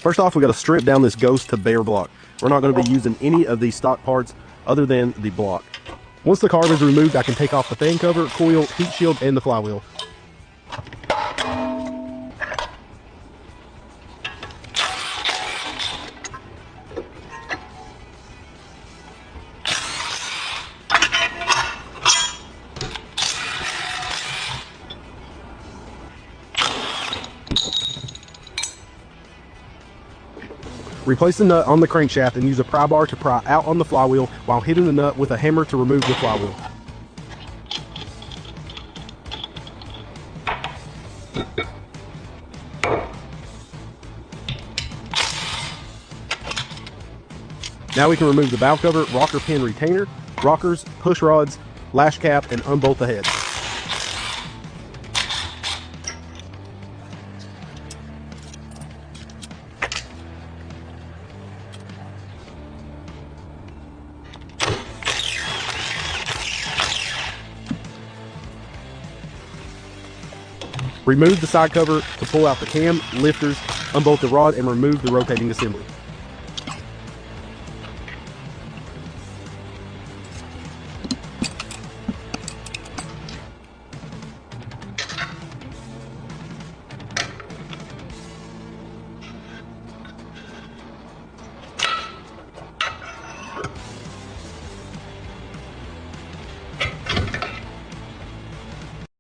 First off, we got to strip down this ghost to bare block. We're not going to be using any of these stock parts other than the block. Once the carb is removed, I can take off the fan cover, coil, heat shield, and the flywheel. Replace the nut on the crankshaft and use a pry bar to pry out on the flywheel while hitting the nut with a hammer to remove the flywheel. Now we can remove the valve cover, rocker pin retainer, rockers, push rods, lash cap, and unbolt the head. Remove the side cover to pull out the cam, lifters, unbolt the rod, and remove the rotating assembly.